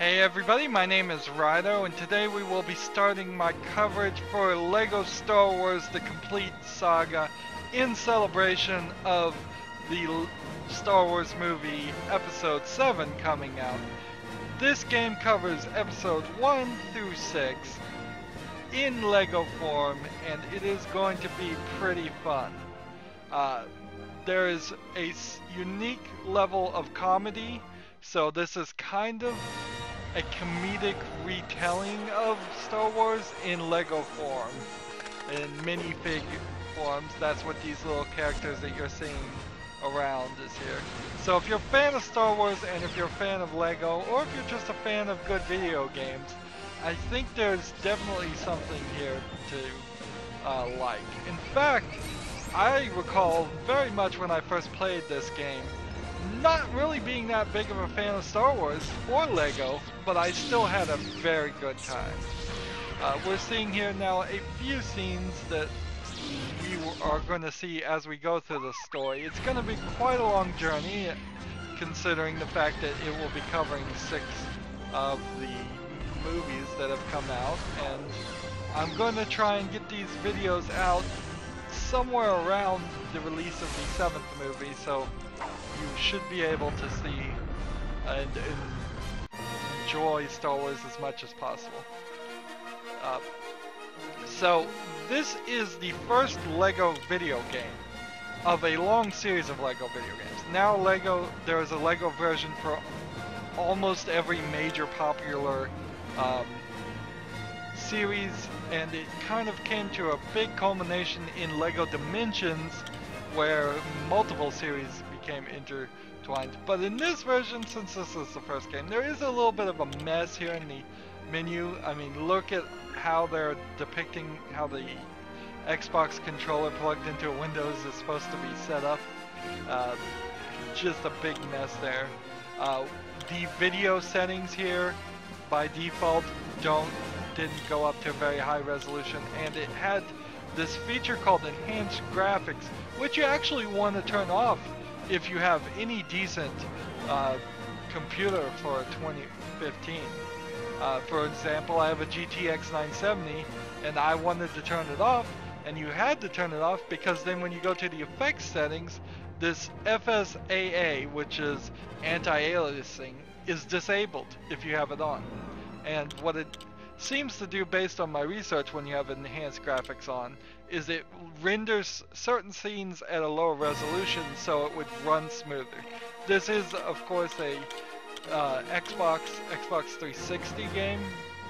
Hey everybody, my name is Rydo, and today we will be starting my coverage for LEGO Star Wars The Complete Saga in celebration of the Star Wars movie Episode 7 coming out. This game covers Episode 1 through 6 in LEGO form, and it is going to be pretty fun. There is a unique level of comedy, so this is kind of a comedic retelling of Star Wars in LEGO form, in minifig forms. That's what these little characters that you're seeing around is here. So if you're a fan of Star Wars, and if you're a fan of LEGO, or if you're just a fan of good video games, I think there's definitely something here to like. In fact, I recall very much when I first played this game, not really being that big of a fan of Star Wars or LEGO, but I still had a very good time. We're seeing here now a few scenes that we are going to see as we go through the story. It's going to be quite a long journey, considering the fact that it will be covering 6 of the movies that have come out, and I'm going to try and get these videos out somewhere around the release of the 7th movie, so you should be able to see and enjoy Star Wars as much as possible. So this is the first LEGO video game of a long series of LEGO video games. Now there is a LEGO version for almost every major popular series, and it kind of came to a big culmination in LEGO Dimensions, where multiple series became intertwined. But in this version, since this is the first game, there is a little bit of a mess here in the menu. I mean, look at how they're depicting how the Xbox controller plugged into a Windows is supposed to be set up. Just a big mess there. The video settings here by default didn't go up to a very high resolution, and it had this feature called enhanced graphics, which you actually want to turn off if you have any decent computer for 2015. For example, I have a GTX 970, and I wanted to turn it off, and you had to turn it off because then when you go to the effects settings, this FSAA, which is anti-aliasing, is disabled if you have it on. And what it seems to do, based on my research, when you have enhanced graphics on, is it renders certain scenes at a lower resolution so it would run smoother. This is, of course, a Xbox 360 game.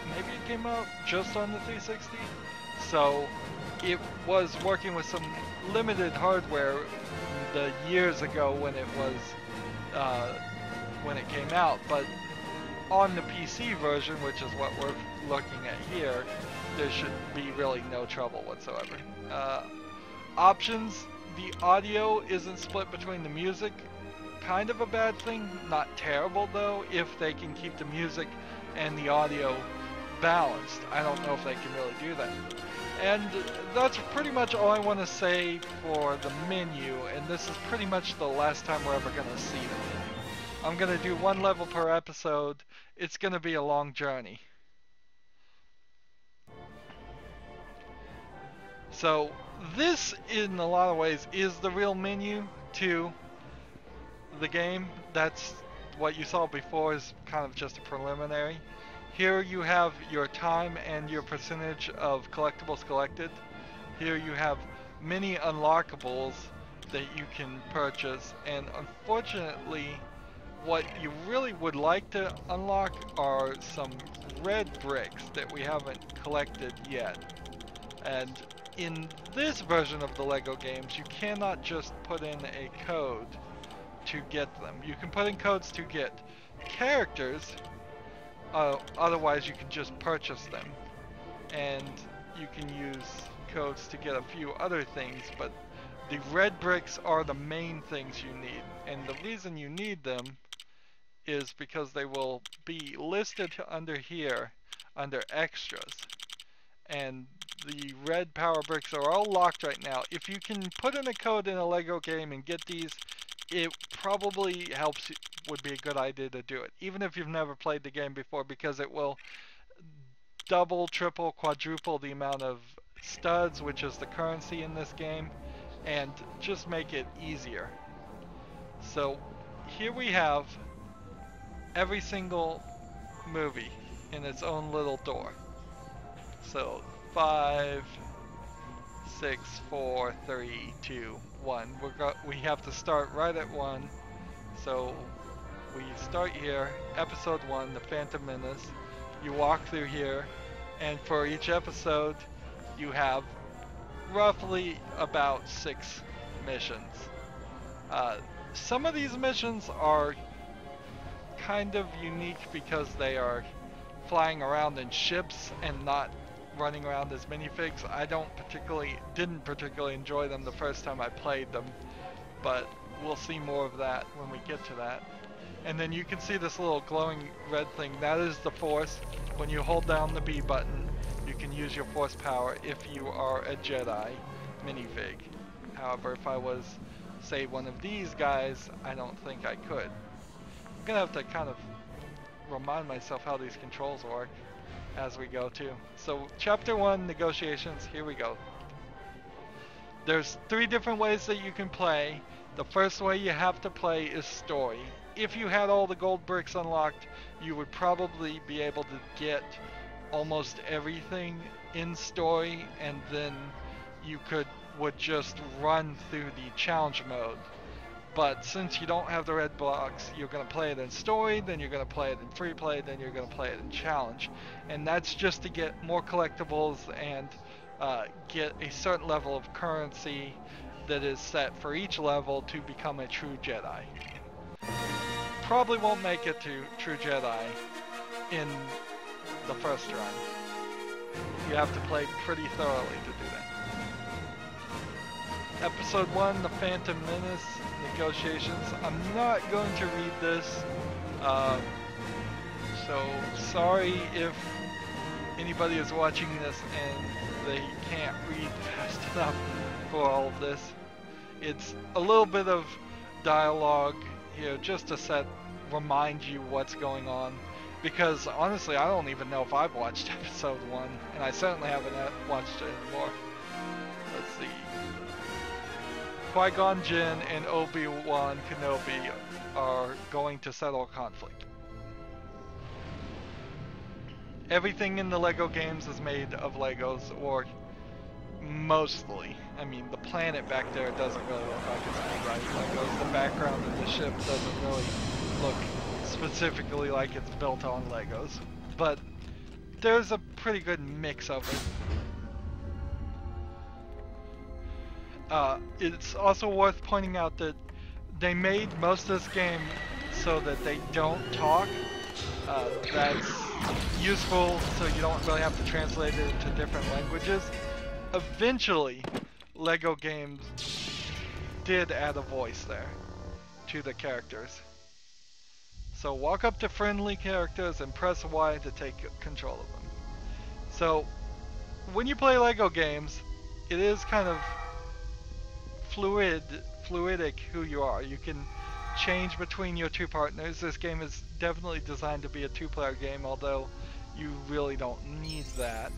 Maybe it came out just on the 360. So it was working with some limited hardware the years ago when it was when it came out, but on the PC version, which is what we're looking at here, there should be really no trouble whatsoever. Options: the audio isn't split between the music. Kind of a bad thing, not terrible though, if they can keep the music and the audio balanced. I don't know if they can really do that. And that's pretty much all I want to say for the menu, and this is pretty much the last time we're ever going to see the menu. I'm going to do 1 level per episode. It's going to be a long journey. So this, in a lot of ways, is the real menu to the game. That's what you saw before is kind of just a preliminary. Here you have your time and your percentage of collectibles collected. Here you have many unlockables that you can purchase, and unfortunately what you really would like to unlock are some red bricks that we haven't collected yet. And in this version of the LEGO games, you cannot just put in a code to get them. You can put in codes to get characters, otherwise you can just purchase them. And you can use codes to get a few other things, but the red bricks are the main things you need. And the reason you need them is because they will be listed under here, under extras. And the red power bricks are all locked right now. If you can put in a code in a LEGO game and get these, it probably helps would be a good idea to do it, even if you've never played the game before, because it will double, triple, quadruple the amount of studs, which is the currency in this game, and just make it easier. So here we have every single movie in its own little door. So 5, 6, 4, 3, 2, 1. We have to start right at 1. So we start here, episode 1, The Phantom Menace. You walk through here, and for each episode, you have roughly about 6 missions. Some of these missions are kind of unique because they are flying around in ships and not running around as minifigs. I didn't particularly enjoy them the first time I played them, but we'll see more of that when we get to that. And then you can see this little glowing red thing. That is the Force. When you hold down the B button, you can use your Force power if you are a Jedi minifig. However, if I was, say, one of these guys, I don't think I could. I'm gonna have to kind of remind myself how these controls work as we go too. So chapter 1, negotiations, here we go. There's 3 different ways that you can play. The first way you have to play is story. If you had all the gold bricks unlocked, you would probably be able to get almost everything in story, and then you would just run through the challenge mode. But since you don't have the red blocks, you're going to play it in story, then you're going to play it in free play, then you're going to play it in challenge. And that's just to get more collectibles and get a certain level of currency that is set for each level to become a true Jedi. Probably won't make it to true Jedi in the first run. You have to play pretty thoroughly to do that. Episode 1, The Phantom Menace, negotiations. I'm not going to read this, so sorry if anybody is watching this and they can't read fast enough for all of this. It's a little bit of dialogue here just to remind you what's going on, because honestly I don't even know if I've watched episode 1, and I certainly haven't watched it anymore. Let's see. Qui-Gon Jinn and Obi-Wan Kenobi are going to settle conflict. Everything in the LEGO games is made of Legos, or mostly. I mean, the planet back there doesn't really look like it's made by Legos. The background of the ship doesn't really look specifically like it's built on Legos. But there's a pretty good mix of it. It's also worth pointing out that they made most of this game so that they don't talk. That's useful, so you don't really have to translate it into different languages. Eventually, LEGO games did add a voice there to the characters. So walk up to friendly characters and press Y to take control of them. So when you play LEGO games, it is kind of fluidic who you are. You can change between your 2 partners. This game is definitely designed to be a 2-player game, although you really don't need that.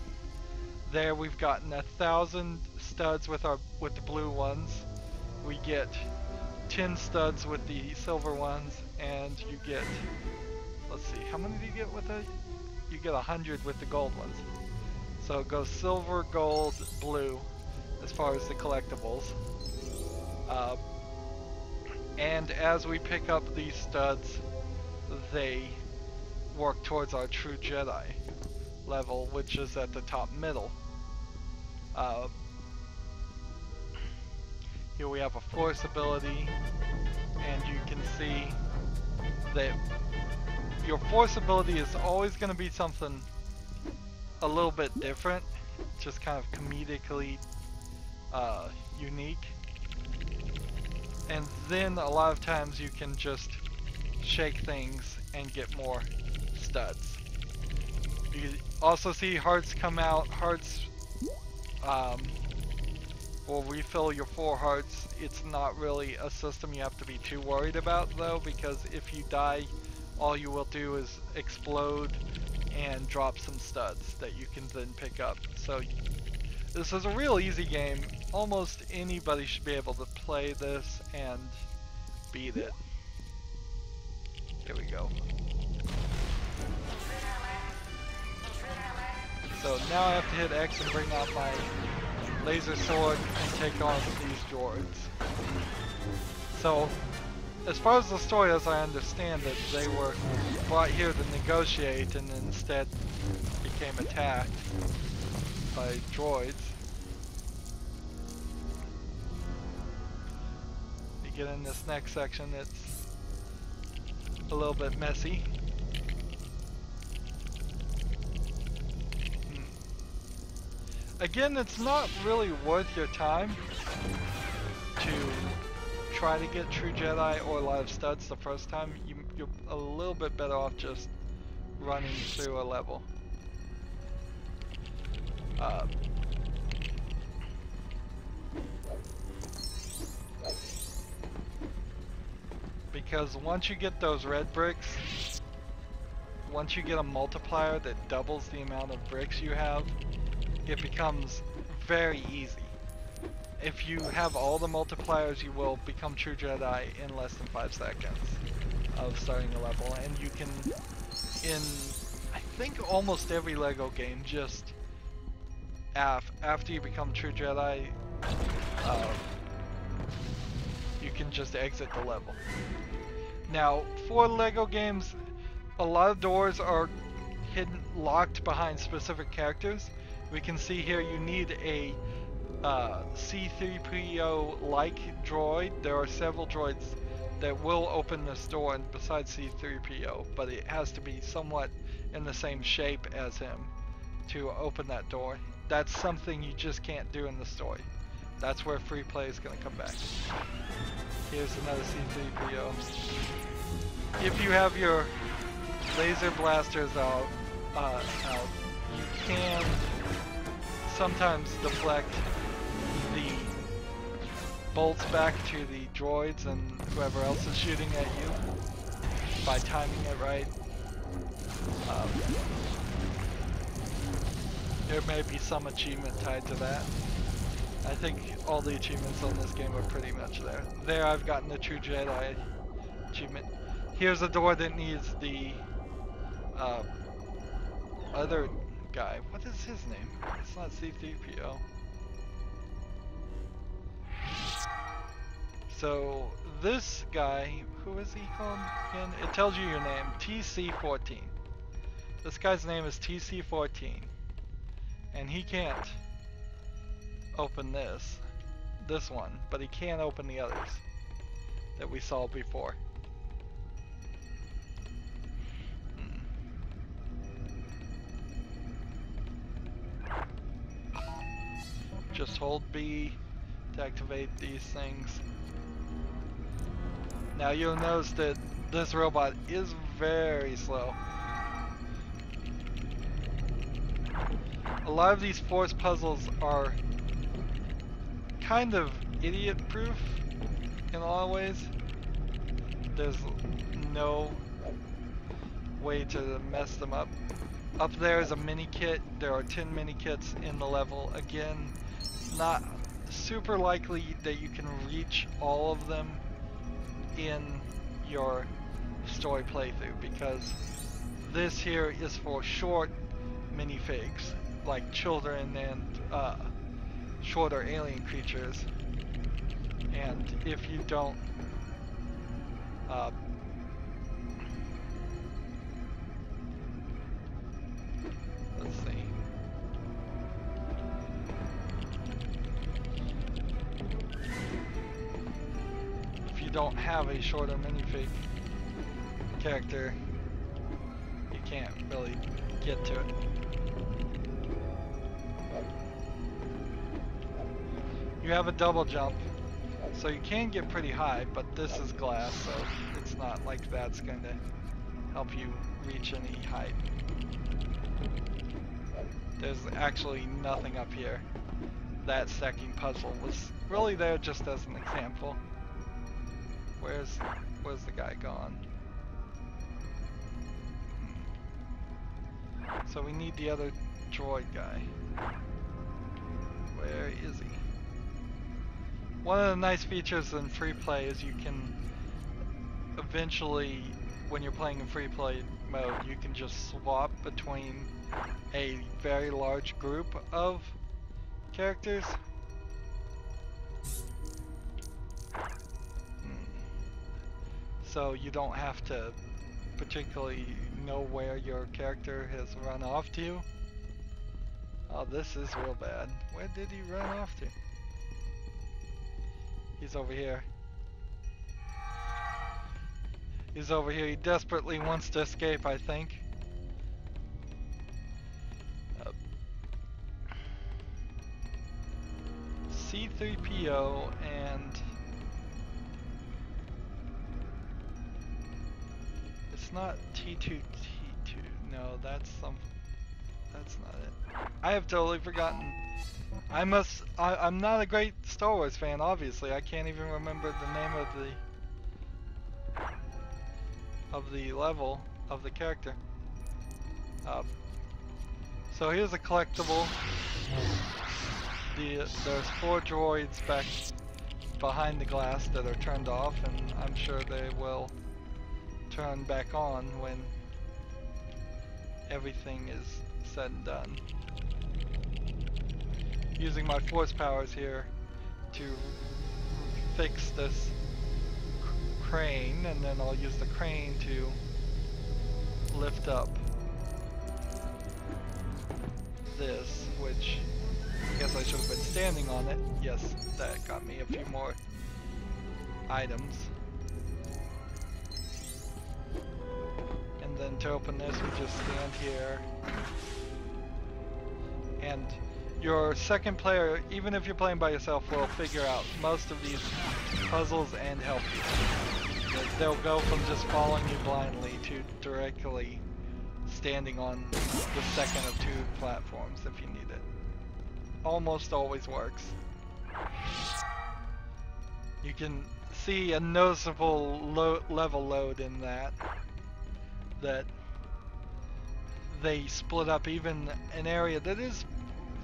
There we've gotten 1,000 studs with the blue ones. We get 10 studs with the silver ones, and you get, let's see, how many do you get with it? You get 100 with the gold ones. So it goes silver, gold, blue as far as the collectibles. And as we pick up these studs, they work towards our true Jedi level, which is at the top middle. Here we have a Force ability, and you can see that your Force ability is always going to be something a little bit different, just kind of comedically unique. And then a lot of times you can just shake things and get more studs. You also see hearts come out. Hearts will refill your 4 hearts. It's not really a system you have to be too worried about though, because if you die, all you will do is explode and drop some studs that you can then pick up. So this is a real easy game. Almost anybody should be able to play this and beat it. Here we go. So now I have to hit X and bring out my laser sword and take on these droids. So, as far as the story as I understand it, they were brought here to negotiate and instead became attacked by droids. You get in this next section, it's a little bit messy. Again, it's not really worth your time to try to get True Jedi or Live Studs the first time. You're a little bit better off just running through a level. Because once you get those red bricks, once you get a multiplier that doubles the amount of bricks you have, it becomes very easy. If you have all the multipliers, you will become True Jedi in less than 5 seconds of starting a level. And you can, in I think almost every LEGO game, just after you become True Jedi, you can just exit the level. Now, for LEGO games, a lot of doors are hidden, locked behind specific characters. We can see here you need a C-3PO-like droid. There are several droids that will open this door, and besides C-3PO, but it has to be somewhat in the same shape as him to open that door. That's something you just can't do in the story. That's where free play is going to come back. Here's another C-3PO. If you have your laser blasters out, you can sometimes deflect the bolts back to the droids and whoever else is shooting at you by timing it right. There may be some achievement tied to that. I think all the achievements on this game are pretty much there. There I've gotten the True Jedi achievement. Here's a door that needs the other guy. What is his name? It's not C-3PO. So this guy, who is he called again? It tells you your name, TC-14. This guy's name is TC-14. And he can't open this one, but he can open the others that we saw before. Just hold B to activate these things. Now you'll notice that this robot is very slow. A lot of these force puzzles are kind of idiot-proof in a lot of ways. There's no way to mess them up. Up there is a mini kit. There are 10 mini kits in the level. Again, not super likely that you can reach all of them in your story playthrough, because this here is for short minifigs, like children and shorter alien creatures. And if you don't let's see. If you don't have a shorter minifig character, you can't really get to it. You have a double jump, so you can get pretty high, but this is glass, so it's not like that's going to help you reach any height. There's actually nothing up here that stacking puzzle was really there just as an example. Where's the guy gone? So we need the other droid guy. Where is he? One of the nice features in free play is you can eventually, when you're playing in free play mode, you can just swap between a very large group of characters. So you don't have to particularly know where your character has run off to. Oh, this is real bad. Where did he run off to? He's over here. He's over here. He desperately wants to escape, I think. C-3PO and... It's not T2T2. No, that's not it. I have totally forgotten. I'm not a great Star Wars fan, obviously. I can't even remember the name of the level of the character. So here's a collectible. There's 4 droids back behind the glass that are turned off, and I'm sure they will turn back on when everything is said and done. Using my force powers here to fix this crane, and then I'll use the crane to lift up this, which I guess I should have been standing on it. Yes, that got me a few more items. And then to open this, we just stand here. And your second player, even if you're playing by yourself, will figure out most of these puzzles and help you. They'll go from just following you blindly to directly standing on the second of 2 platforms if you need it. Almost always works. You can see a noticeable level load in that they split up even an area that is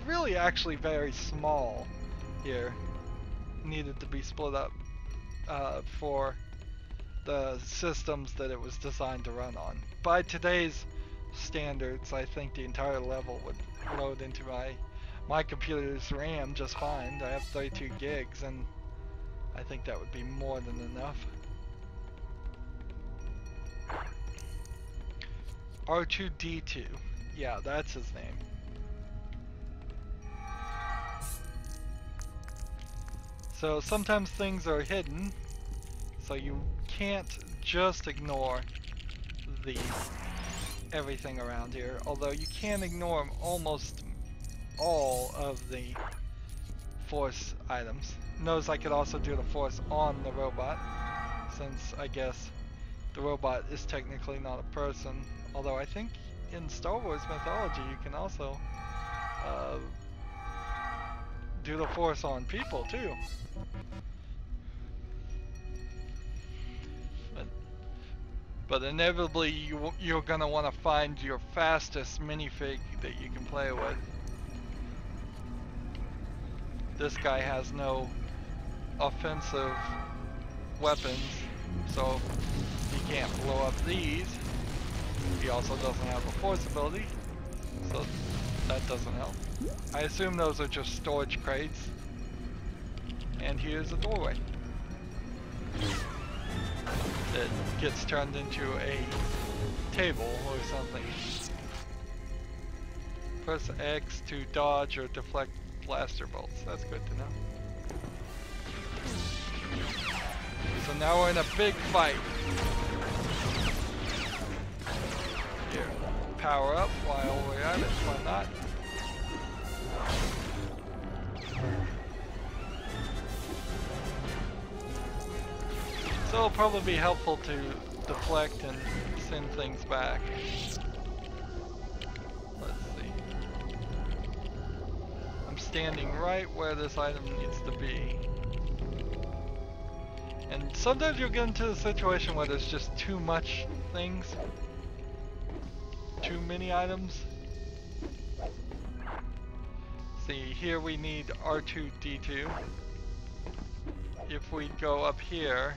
really actually very small here. Needed to be split up for the systems that it was designed to run on. By today's standards, I think the entire level would load into my computer's RAM just fine. I have 32 gigs, and I think that would be more than enough. R2-D2. Yeah, that's his name. So sometimes things are hidden, so you can't just ignore everything around here, although you can ignore almost all of the force items. Notice I could also do the force on the robot, since I guess the robot is technically not a person, although I think in Star Wars mythology you can also do the force on people too. But inevitably you're gonna want to find your fastest minifig that you can play with. This guy has no offensive weapons, so he can't blow up these. He also doesn't have a force ability, so that doesn't help. I assume those are just storage crates. And here's a doorway that gets turned into a table or something. Press X to dodge or deflect blaster bolts. That's good to know. So now we're in a big fight. Here, power up while we're at it. Why not? So it'll probably be helpful to deflect and send things back. Let's see. I'm standing right where this item needs to be. And sometimes you'll get into a situation where there's just too much things. Too many items. See, here we need R2-D2. If we go up here,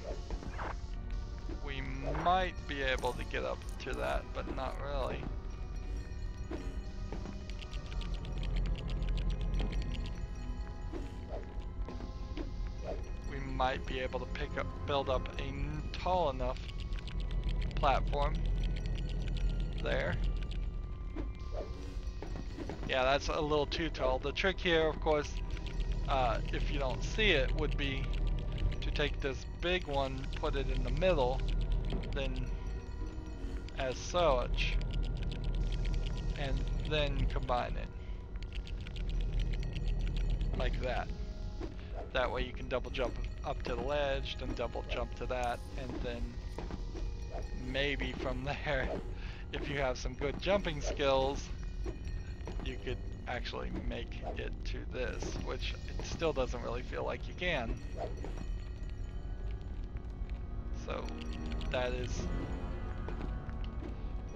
we might be able to get up to that, but not really. We might be able to build up a tall enough platform there. Yeah, that's a little too tall. The trick here, of course, if you don't see it, would be to take this big one, put it in the middle, then as such, and then combine it. Like that. That way you can double jump up to the ledge, then double jump to that, and then maybe from there, if you have some good jumping skills, you could actually make it to this, which it still doesn't really feel like you can. So that is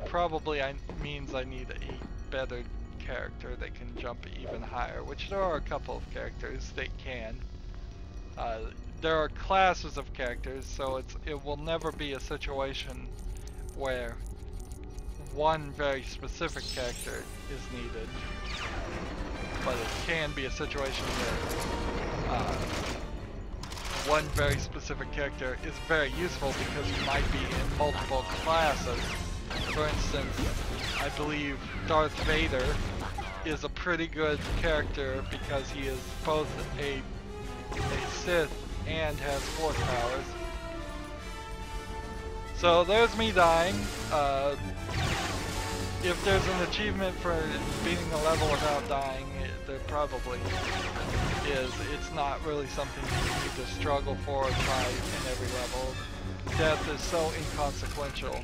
probably means I need a better character that can jump even higher, which there are a couple of characters that can. There are classes of characters, so it will never be a situation where one very specific character is needed, but it can be a situation where one very specific character is very useful because he might be in multiple classes. For instance, I believe Darth Vader is a pretty good character because he is both a Sith and has Force powers. So there's me dying. If there's an achievement for beating a level without dying, there probably is. It's not really something you need to struggle for or try in every level. Death is so inconsequential.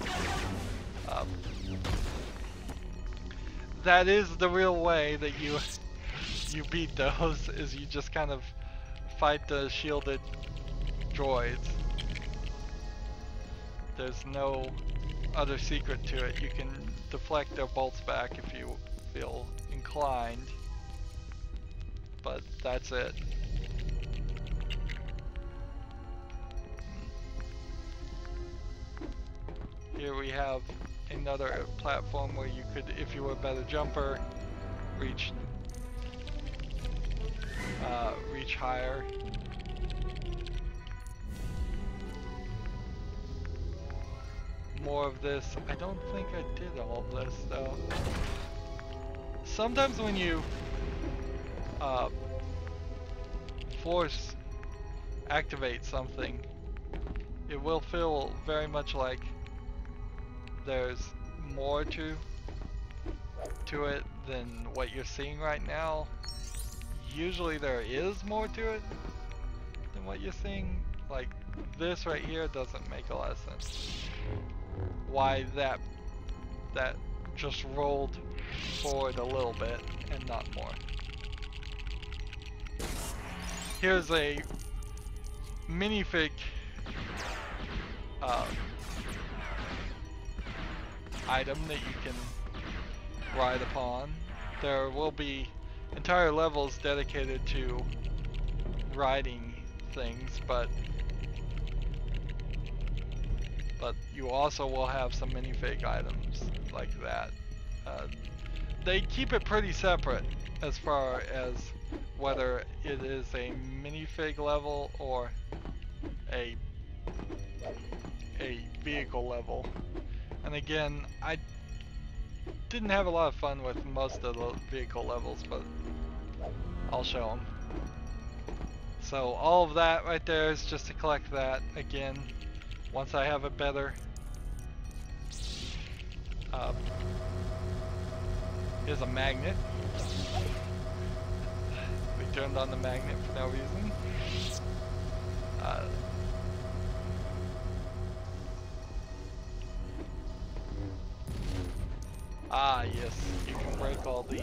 That is the real way that you beat those, is you just kind of fight the shielded droids. There's no other secret to it. You can deflect their bolts back if you feel inclined, but that's it. Here we have another platform where you could, if you were a better jumper, reach higher. More of this. I don't think I did all of this though. Sometimes when you force activate something, it will feel very much like there's more to it than what you're seeing right now. Usually there is more to it than what you're seeing. Like this right here doesn't make a lot of sense. Why that just rolled forward a little bit and not more. Here's a minifig item that you can ride upon. There will be entire levels dedicated to riding things, but you also will have some minifig items like that. They keep it pretty separate as far as whether it is a minifig level or a vehicle level. And again, I didn't have a lot of fun with most of the vehicle levels, but I'll show them. So all of that right there is just to collect that. Again, once I have a better here's a magnet. We turned on the magnet for no reason. Yes, you can break all these.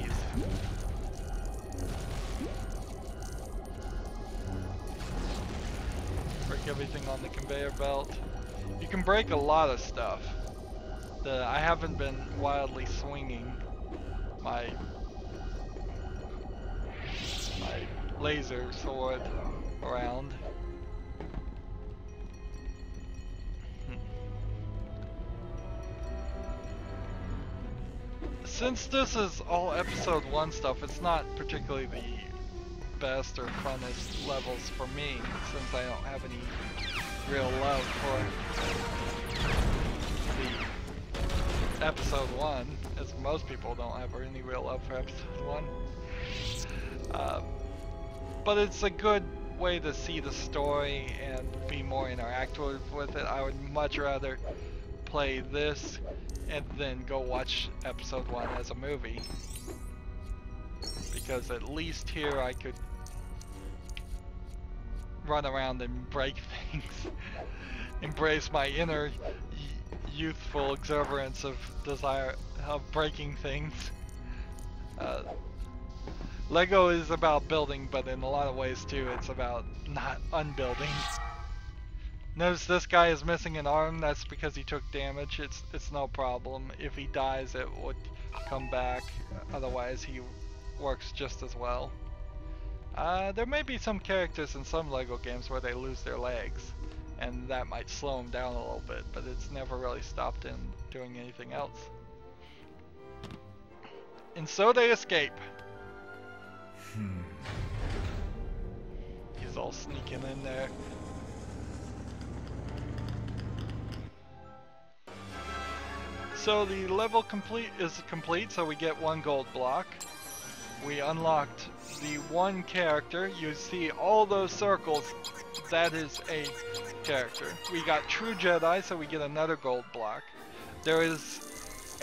break everything on the conveyor belt. You can break a lot of stuff. I haven't been wildly swinging my laser sword around. Since this is all episode 1 stuff, it's not particularly the best or funnest levels for me, since I don't have any real love for the episode 1, as most people don't have any real love for episode 1. But it's a good way to see the story and be more interactive with it. I would much rather play this and then go watch episode 1 as a movie, because at least here I could run around and break things. Embrace my inner youthful exuberance of desire of breaking things. Lego is about building, but in a lot of ways too, it's about not unbuilding. Notice this guy is missing an arm. That's because he took damage. It's no problem. If he dies, it would come back. Otherwise, he works just as well. There may be some characters in some Lego games where they lose their legs, and that might slow them down a little bit, but it's never really stopped him doing anything else. And so they escape. He's all sneaking in there. So the level is complete, so we get 1 gold block. We unlocked the 1 character. You see all those circles, that is a character. We got True Jedi, so we get another gold block. There is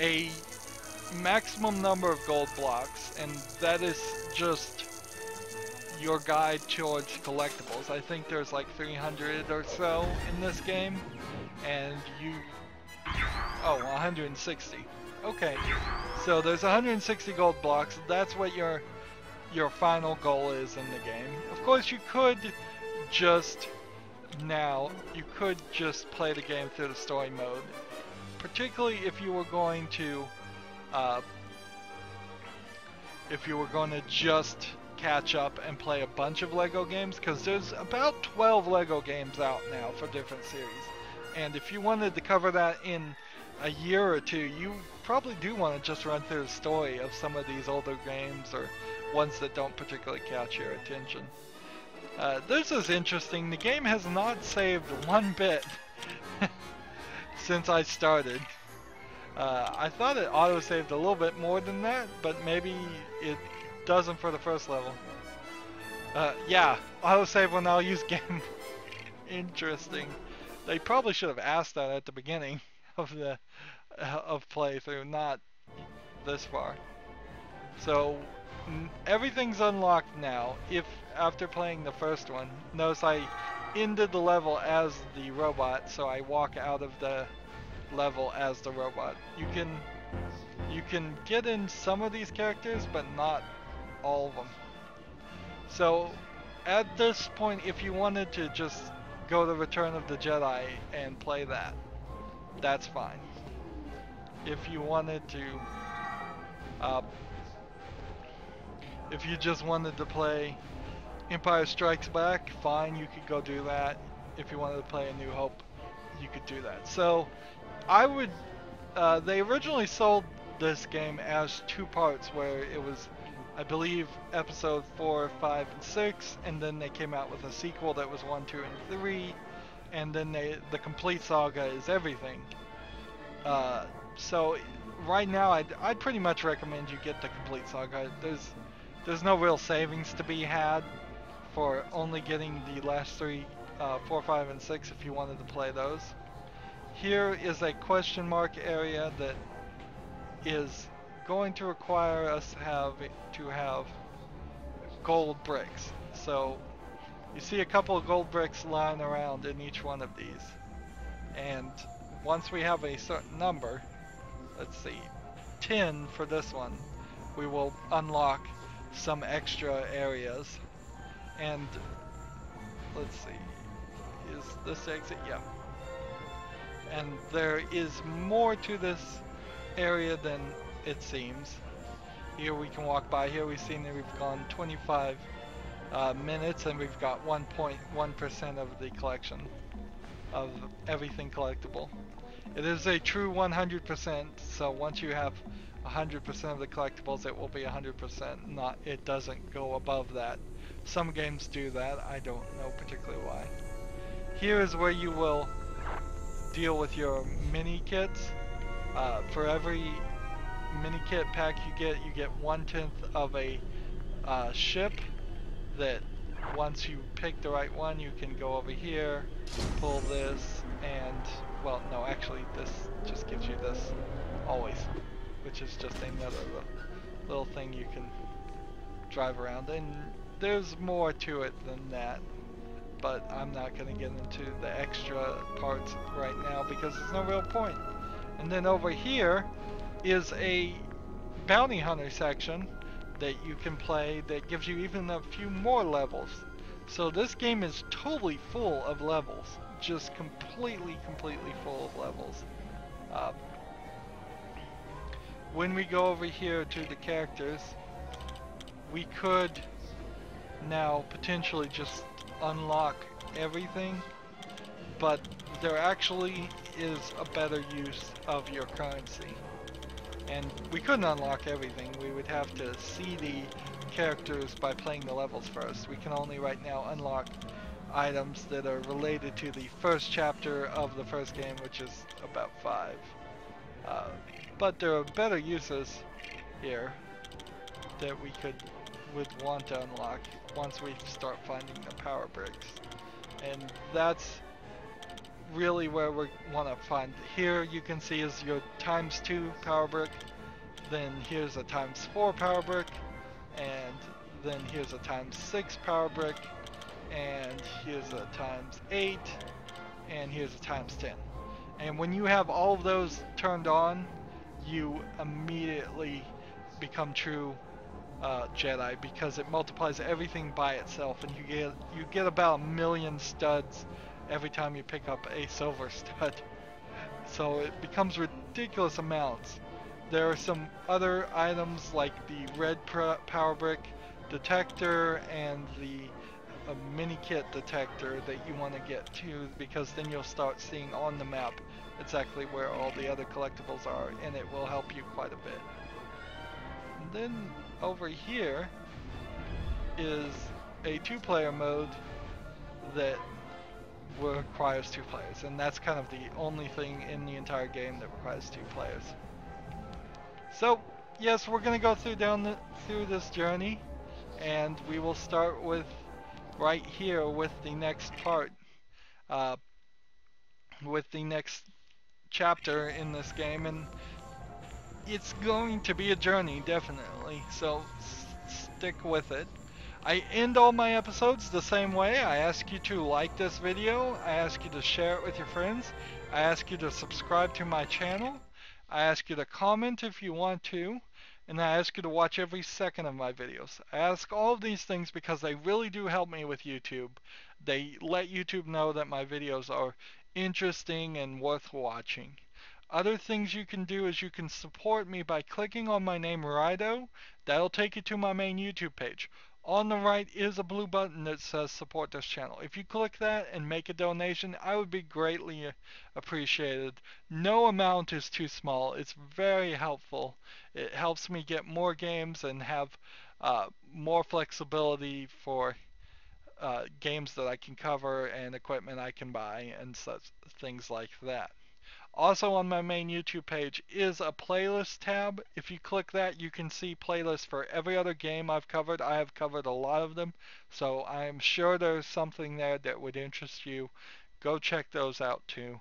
a maximum number of gold blocks, and that is just your guide towards collectibles. I think there's like 300 or so in this game, and oh, 160. Okay, so there's 160 gold blocks. That's what your final goal is in the game. Of course, you could just play the game through the story mode, particularly if you were going to just catch up and play a bunch of Lego games, because there's about 12 Lego games out now for different series. And if you wanted to cover that in a year or two, you probably do want to just run through the story of some of these older games or ones that don't particularly catch your attention. This is interesting. The game has not saved one bit since I started. I thought it auto-saved a little bit more than that, but maybe it doesn't for the first level. Yeah, auto-save when I'll use game. Interesting. They probably should have asked that at the beginning of the playthrough, not this far. So everything's unlocked now. If after playing the first one, notice I ended the level as the robot, so I walk out of the level as the robot. You can get in some of these characters, but not all of them. So at this point, if you wanted to just go to Return of the Jedi and play that, that's fine. If you wanted to, if you just wanted to play Empire Strikes Back, fine, you could go do that. If you wanted to play A New Hope, you could do that. So I would, they originally sold this game as 2 parts, where it was, I believe, episode 4, 5, and 6, and then they came out with a sequel that was 1, 2, and 3, and then the complete saga is everything. So right now, I'd pretty much recommend you get the complete saga. There's no real savings to be had for only getting the last 3, 4, 5, and 6 if you wanted to play those. Here is a question mark area that is going to require us to have gold bricks. So you see a couple of gold bricks lying around in each one of these, and once we have a certain number, let's see, 10 for this one, we will unlock some extra areas. And let's see, Is this the exit? Yeah. And there is more to this area than it seems. Here we can walk by. Here we've seen that we've gone 25 minutes and we've got 1.1% of the collection of everything collectible. It is a true 100%, so once you have 100% of the collectibles, it will be 100%. Not, it doesn't go above that. Some games do that. I don't know particularly why. Here is where you will deal with your mini kits. For every mini kit pack you get 1/10 of a ship. That once you pick the right one, you can go over here, pull this, and well, no, actually, this just gives you this always, which is just another little thing you can drive around. And there's more to it than that, but I'm not going to get into the extra parts right now because there's no real point. And then over here is a bounty hunter section that you can play that gives you even a few more levels. So this game is totally full of levels, just completely full of levels. When we go over here to the characters, we could now potentially just unlock everything, but there actually is a better use of your currency. And we couldn't unlock everything. We would have to see the characters by playing the levels first. We can only right now unlock items that are related to the first chapter of the first game, which is about 5. But there are better uses here that we would want to unlock once we start finding the power bricks. And that's really where we want to find. Here you can see is your ×2 power brick, then here's a ×4 power brick, and then here's a ×6 power brick, and here's a ×8, and here's a ×10. And when you have all of those turned on, you immediately become true Jedi, because it multiplies everything by itself, and you get about 1 million studs every time you pick up a silver stud. So it becomes ridiculous amounts. There are some other items like the red power brick detector and the mini kit detector that you want to get to, because then you'll start seeing on the map exactly where all the other collectibles are, and it will help you quite a bit. And then over here is a 2-player mode that requires 2 players, and that's kind of the only thing in the entire game that requires 2 players. So yes, we're gonna go through this journey, and we will start with right here with the next part, with the next chapter in this game, and it's going to be a journey, definitely, so stick with it. I end all my episodes the same way. I ask you to like this video, I ask you to share it with your friends, I ask you to subscribe to my channel, I ask you to comment if you want to, and I ask you to watch every second of my videos. I ask all of these things because they really do help me with YouTube. They let YouTube know that my videos are interesting and worth watching. Other things you can do is you can support me by clicking on my name, Rydo. That'll take you to my main YouTube page. On the right is a blue button that says support this channel. If you click that and make a donation, I would be greatly appreciated. No amount is too small. It's very helpful. It helps me get more games and have more flexibility for games that I can cover and equipment I can buy and such things like that. Also on my main YouTube page is a playlist tab. If you click that, you can see playlists for every other game I've covered. I have covered a lot of them, so I'm sure there's something there that would interest you. Go check those out too.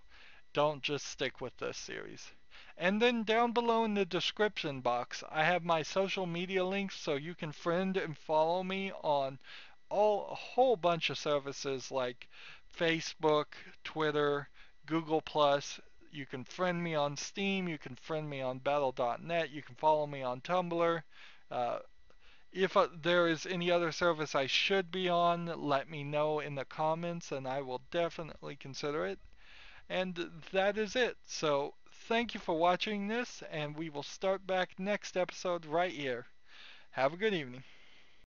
Don't just stick with this series. And then down below in the description box, I have my social media links, so you can friend and follow me on a whole bunch of services like Facebook, Twitter, Google+. You can friend me on Steam, you can friend me on Battle.net, you can follow me on Tumblr. If there is any other service I should be on, let me know in the comments and I will definitely consider it. And that is it. So thank you for watching this, and we will start back next episode right here. Have a good evening.